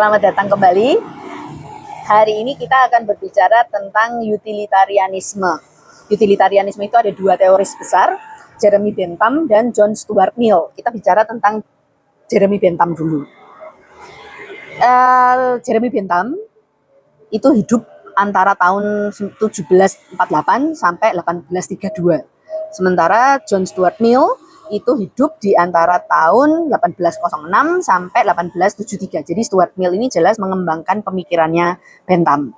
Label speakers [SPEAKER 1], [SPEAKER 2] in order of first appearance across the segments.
[SPEAKER 1] selamat datang kembali. Hari ini kita akan berbicara tentang utilitarianisme. Utilitarianisme itu ada dua teoris besar, Jeremy Bentham dan John Stuart Mill. Kita bicara tentang Jeremy Bentham dulu. Jeremy Bentham itu hidup antara tahun 1748 sampai 1832. Sementara John Stuart Mill itu hidup di antara tahun 1806 sampai 1873. Jadi Stuart Mill ini jelas mengembangkan pemikirannya Bentham.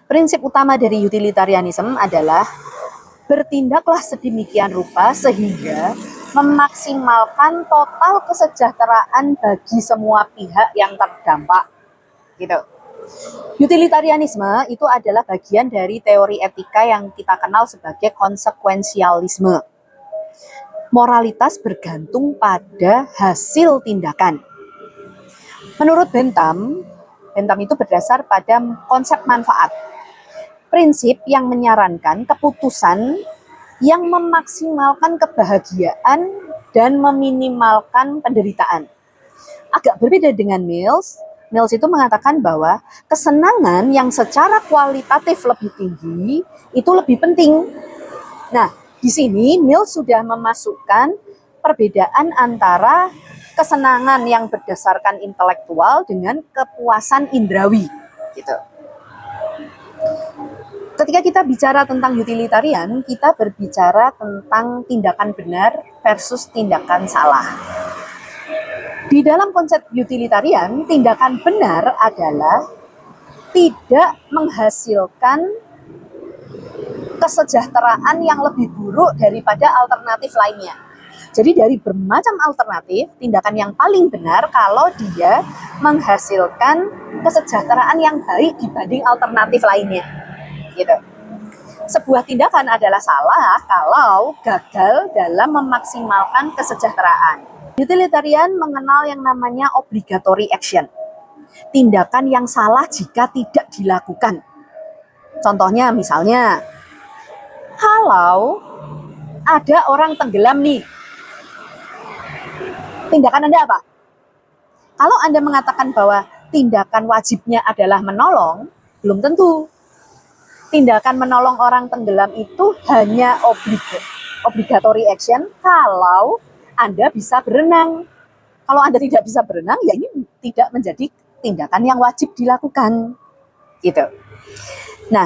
[SPEAKER 1] Prinsip utama dari utilitarianism adalah bertindaklah sedemikian rupa sehingga memaksimalkan total kesejahteraan bagi semua pihak yang terdampak. Gitu. Utilitarianisme itu adalah bagian dari teori etika yang kita kenal sebagai konsekuensialisme. Moralitas bergantung pada hasil tindakan. Menurut Bentham itu berdasar pada konsep manfaat. Prinsip yang menyarankan keputusan yang memaksimalkan kebahagiaan dan meminimalkan penderitaan. Agak berbeda dengan Mills. Mills itu mengatakan bahwa kesenangan yang secara kualitatif lebih tinggi itu lebih penting. Nah, di sini Mills sudah memasukkan perbedaan antara kesenangan yang berdasarkan intelektual dengan kepuasan indrawi. Gitu. Ketika kita bicara tentang utilitarian, kita berbicara tentang tindakan benar versus tindakan salah. Di dalam konsep utilitarian, tindakan benar adalah tidak menghasilkan kesejahteraan yang lebih buruk daripada alternatif lainnya. Jadi dari bermacam alternatif, tindakan yang paling benar kalau dia menghasilkan kesejahteraan yang baik dibanding alternatif lainnya. Gitu. Sebuah tindakan adalah salah kalau gagal dalam memaksimalkan kesejahteraan. Utilitarian mengenal yang namanya obligatory action. Tindakan yang salah jika tidak dilakukan. Contohnya misalnya, kalau ada orang tenggelam nih, tindakan Anda apa? Kalau Anda mengatakan bahwa tindakan wajibnya adalah menolong, belum tentu. Tindakan menolong orang tenggelam itu hanya obligatory action kalau Anda bisa berenang. Kalau Anda tidak bisa berenang, ya ini tidak menjadi tindakan yang wajib dilakukan. Gitu. Nah,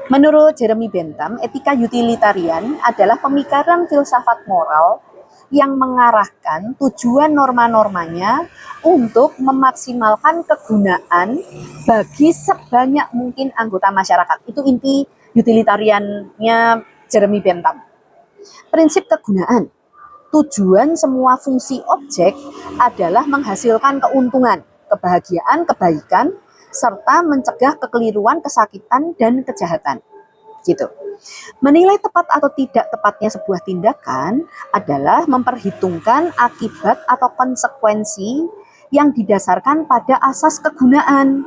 [SPEAKER 1] menurut Jeremy Bentham, etika utilitarian adalah pemikiran filsafat moral yang mengarahkan tujuan norma-normanya untuk memaksimalkan kegunaan bagi sebanyak mungkin anggota masyarakat. Itu inti utilitariannya Jeremy Bentham. Prinsip kegunaan. Tujuan semua fungsi objek adalah menghasilkan keuntungan, kebahagiaan, kebaikan, serta mencegah kekeliruan, kesakitan, dan kejahatan. Gitu. Menilai tepat atau tidak tepatnya sebuah tindakan adalah memperhitungkan akibat atau konsekuensi yang didasarkan pada asas kegunaan.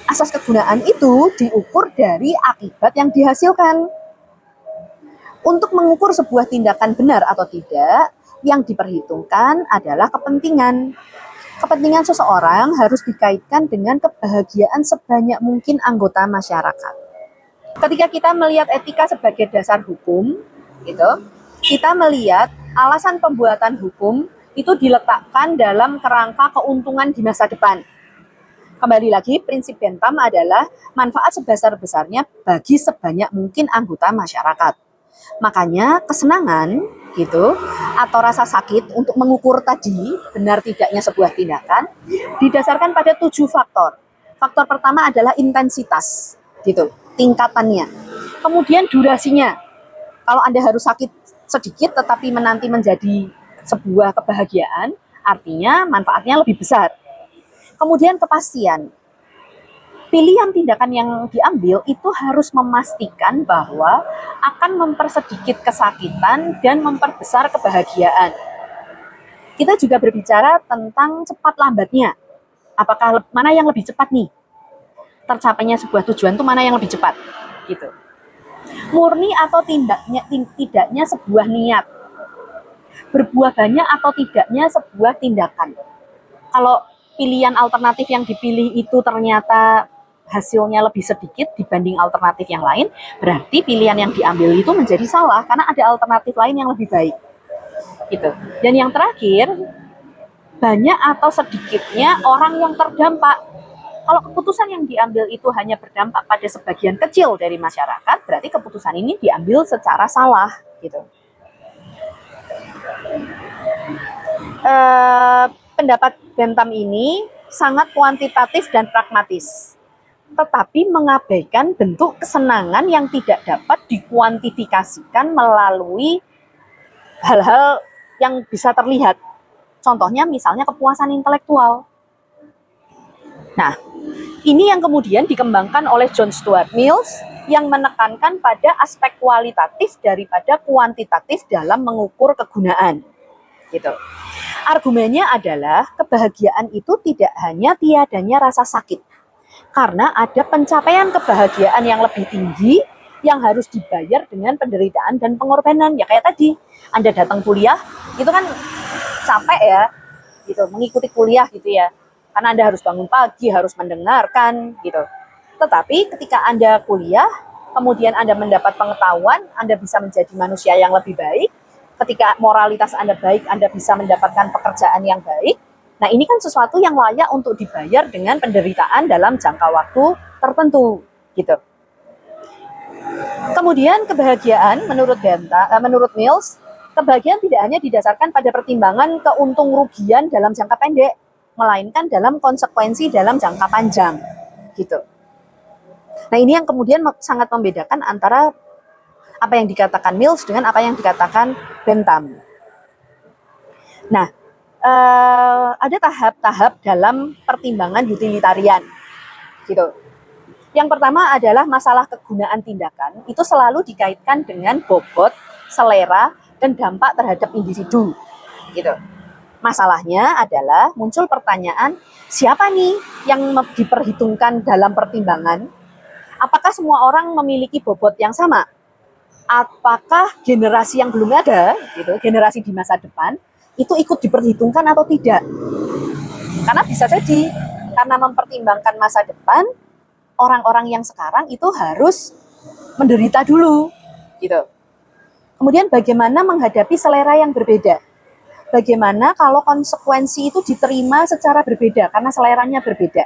[SPEAKER 1] Asas kegunaan itu diukur dari akibat yang dihasilkan. Untuk mengukur sebuah tindakan benar atau tidak, yang diperhitungkan adalah kepentingan. Kepentingan seseorang harus dikaitkan dengan kebahagiaan sebanyak mungkin anggota masyarakat. Ketika kita melihat etika sebagai dasar hukum, gitu, kita melihat alasan pembuatan hukum itu diletakkan dalam kerangka keuntungan di masa depan. Kembali lagi, prinsip Bentham adalah manfaat sebesar-besarnya bagi sebanyak mungkin anggota masyarakat. Makanya kesenangan gitu atau rasa sakit untuk mengukur tadi benar tidaknya sebuah tindakan didasarkan pada 7 faktor. Faktor pertama adalah intensitas, gitu, tingkatannya. Kemudian durasinya. Kalau Anda harus sakit sedikit tetapi menanti menjadi sebuah kebahagiaan, artinya manfaatnya lebih besar. Kemudian kepastian. Pilihan tindakan yang diambil itu harus memastikan bahwa akan mempersedikit kesakitan dan memperbesar kebahagiaan. Kita juga berbicara tentang cepat lambatnya. Apakah mana yang lebih cepat nih? Tercapainya sebuah tujuan itu mana yang lebih cepat? Gitu. Murni atau tidaknya sebuah niat. Berbuah banyak atau tidaknya sebuah tindakan. Kalau pilihan alternatif yang dipilih itu ternyata hasilnya lebih sedikit dibanding alternatif yang lain, berarti pilihan yang diambil itu menjadi salah karena ada alternatif lain yang lebih baik. Gitu. Dan yang terakhir, banyak atau sedikitnya orang yang terdampak. Kalau keputusan yang diambil itu hanya berdampak pada sebagian kecil dari masyarakat, berarti keputusan ini diambil secara salah, gitu. Pendapat Bentham ini sangat kuantitatif dan pragmatis, tetapi mengabaikan bentuk kesenangan yang tidak dapat dikuantifikasikan melalui hal-hal yang bisa terlihat. Contohnya misalnya kepuasan intelektual. Nah, ini yang kemudian dikembangkan oleh John Stuart Mills yang menekankan pada aspek kualitatif daripada kuantitatif dalam mengukur kegunaan. Gitu. Argumennya adalah kebahagiaan itu tidak hanya tiadanya rasa sakit, karena ada pencapaian kebahagiaan yang lebih tinggi yang harus dibayar dengan penderitaan dan pengorbanan. Ya kayak tadi, Anda datang kuliah, itu kan capek ya, gitu, mengikuti kuliah gitu ya. Karena Anda harus bangun pagi, harus mendengarkan gitu. Tetapi ketika Anda kuliah, kemudian Anda mendapat pengetahuan, Anda bisa menjadi manusia yang lebih baik. Ketika moralitas Anda baik, Anda bisa mendapatkan pekerjaan yang baik. Nah, ini kan sesuatu yang layak untuk dibayar dengan penderitaan dalam jangka waktu tertentu, gitu. Kemudian kebahagiaan menurut Mills, kebahagiaan tidak hanya didasarkan pada pertimbangan keuntung rugian dalam jangka pendek, melainkan dalam konsekuensi dalam jangka panjang, gitu. Nah, ini yang kemudian sangat membedakan antara apa yang dikatakan Mills dengan apa yang dikatakan Bentham. Nah, ada tahap-tahap dalam pertimbangan utilitarian, gitu. Yang pertama adalah masalah kegunaan tindakan, itu selalu dikaitkan dengan bobot, selera, dan dampak terhadap individu, gitu. Masalahnya adalah muncul pertanyaan, siapa nih yang diperhitungkan dalam pertimbangan? Apakah semua orang memiliki bobot yang sama? Apakah generasi yang belum ada, gitu, generasi di masa depan, itu ikut diperhitungkan atau tidak? Karena bisa jadi, karena mempertimbangkan masa depan, orang-orang yang sekarang itu harus menderita dulu, gitu. Kemudian bagaimana menghadapi selera yang berbeda? Bagaimana kalau konsekuensi itu diterima secara berbeda karena seleranya berbeda?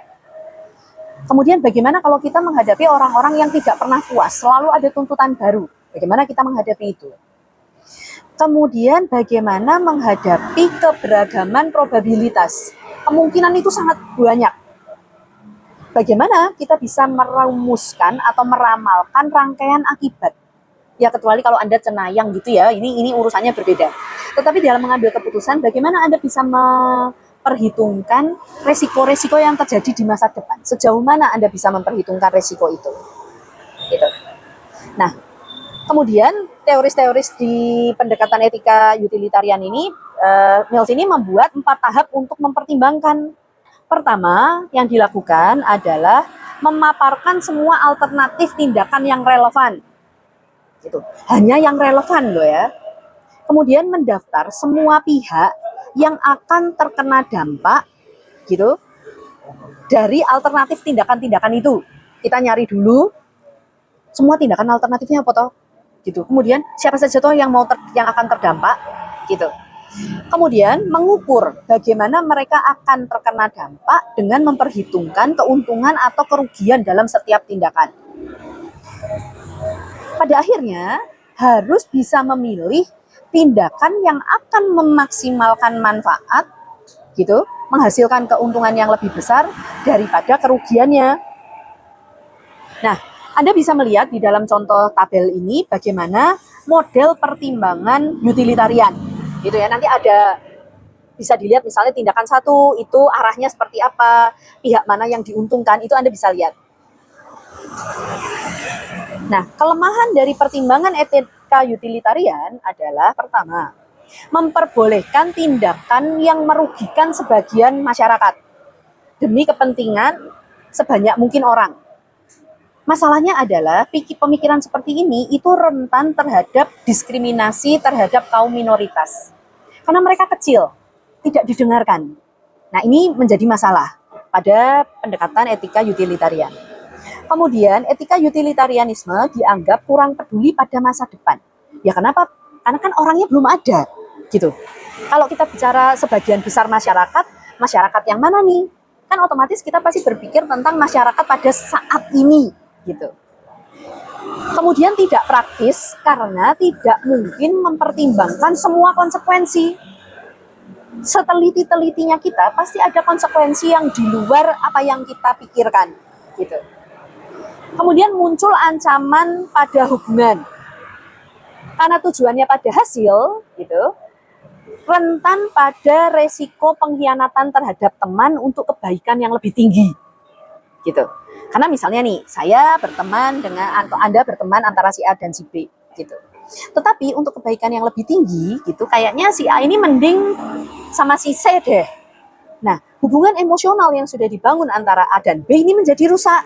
[SPEAKER 1] Kemudian bagaimana kalau kita menghadapi orang-orang yang tidak pernah puas, selalu ada tuntutan baru? Bagaimana kita menghadapi itu? Kemudian bagaimana menghadapi keberagaman probabilitas? Kemungkinan itu sangat banyak. Bagaimana kita bisa merumuskan atau meramalkan rangkaian akibat? Ya kecuali kalau Anda cenayang gitu ya, ini urusannya berbeda. Tetapi dalam mengambil keputusan, bagaimana Anda bisa memperhitungkan resiko-resiko yang terjadi di masa depan? Sejauh mana Anda bisa memperhitungkan resiko itu? Gitu. Nah, kemudian teoris-teoris di pendekatan etika utilitarian ini, Mills ini membuat 4 tahap untuk mempertimbangkan. Pertama, yang dilakukan adalah memaparkan semua alternatif tindakan yang relevan. Gitu. Hanya yang relevan loh ya. Kemudian mendaftar semua pihak yang akan terkena dampak gitu dari alternatif tindakan-tindakan itu. Kita nyari dulu semua tindakan alternatifnya apa toh? Gitu. Kemudian siapa saja toh yang akan terdampak gitu. Kemudian mengukur bagaimana mereka akan terkena dampak dengan memperhitungkan keuntungan atau kerugian dalam setiap tindakan. Pada akhirnya harus bisa memilih tindakan yang akan memaksimalkan manfaat, gitu, menghasilkan keuntungan yang lebih besar daripada kerugiannya. Nah, Anda bisa melihat di dalam contoh tabel ini bagaimana model pertimbangan utilitarian, gitu ya. Nanti ada bisa dilihat misalnya tindakan satu itu arahnya seperti apa, pihak mana yang diuntungkan, itu Anda bisa lihat. Nah, kelemahan dari pertimbangan etika utilitarian adalah pertama, memperbolehkan tindakan yang merugikan sebagian masyarakat demi kepentingan sebanyak mungkin orang. Masalahnya adalah pemikiran seperti ini itu rentan terhadap diskriminasi terhadap kaum minoritas. Karena mereka kecil, tidak didengarkan. Nah, ini menjadi masalah pada pendekatan etika utilitarian. Kemudian, etika utilitarianisme dianggap kurang peduli pada masa depan. Ya kenapa? Karena kan orangnya belum ada, gitu. Kalau kita bicara sebagian besar masyarakat, masyarakat yang mana nih? Kan otomatis kita pasti berpikir tentang masyarakat pada saat ini, gitu. Kemudian tidak praktis karena tidak mungkin mempertimbangkan semua konsekuensi. Seteliti-telitinya kita pasti ada konsekuensi yang di luar apa yang kita pikirkan, gitu. Kemudian muncul ancaman pada hubungan karena tujuannya pada hasil, gitu. Rentan pada resiko pengkhianatan terhadap teman untuk kebaikan yang lebih tinggi, gitu. Karena misalnya nih, saya berteman dengan atau Anda berteman antara si A dan si B, gitu. Tetapi untuk kebaikan yang lebih tinggi, gitu, kayaknya si A ini mending sama si C deh. Nah, hubungan emosional yang sudah dibangun antara A dan B ini menjadi rusak.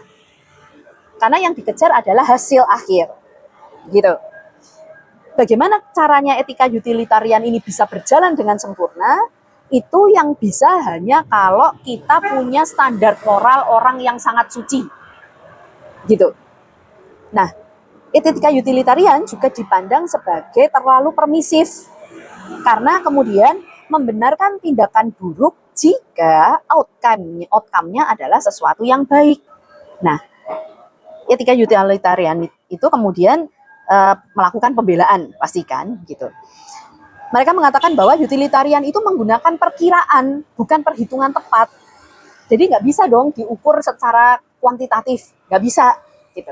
[SPEAKER 1] Karena yang dikejar adalah hasil akhir, gitu. Bagaimana caranya etika utilitarian ini bisa berjalan dengan sempurna? Itu yang bisa hanya kalau kita punya standar moral orang yang sangat suci, gitu. Nah, etika utilitarian juga dipandang sebagai terlalu permisif karena kemudian membenarkan tindakan buruk jika outcome-nya adalah sesuatu yang baik. Nah, etika utilitarian itu kemudian melakukan pembelaan, pastikan, gitu. Mereka mengatakan bahwa utilitarian itu menggunakan perkiraan, bukan perhitungan tepat. Jadi nggak bisa dong diukur secara kuantitatif, nggak bisa, gitu.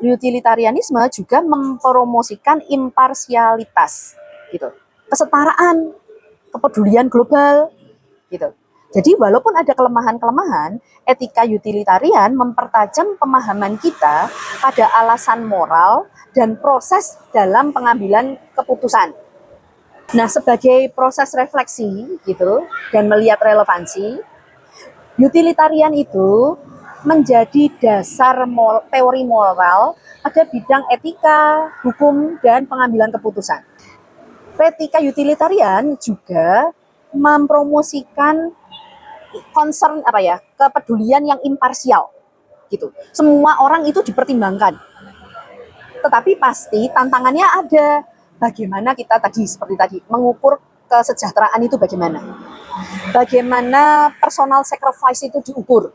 [SPEAKER 1] Utilitarianisme juga mempromosikan imparsialitas, gitu, kesetaraan, kepedulian global, gitu. Jadi walaupun ada kelemahan-kelemahan, etika utilitarian mempertajam pemahaman kita pada alasan moral dan proses dalam pengambilan keputusan. Nah, sebagai proses refleksi, gitu, dan melihat relevansi, utilitarian itu menjadi dasar teori moral pada bidang etika, hukum, dan pengambilan keputusan. Etika utilitarian juga mempromosikan concern kepedulian yang imparsial, gitu. Semua orang itu dipertimbangkan. Tetapi pasti tantangannya ada. Bagaimana kita seperti tadi mengukur kesejahteraan itu bagaimana? Bagaimana personal sacrifice itu diukur?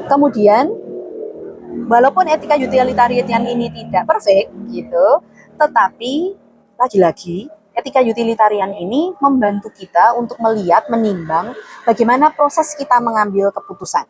[SPEAKER 1] Kemudian walaupun etika utilitarian ini tidak perfect, gitu, tetapi lagi-lagi etika utilitarian ini membantu kita untuk melihat, menimbang bagaimana proses kita mengambil keputusan.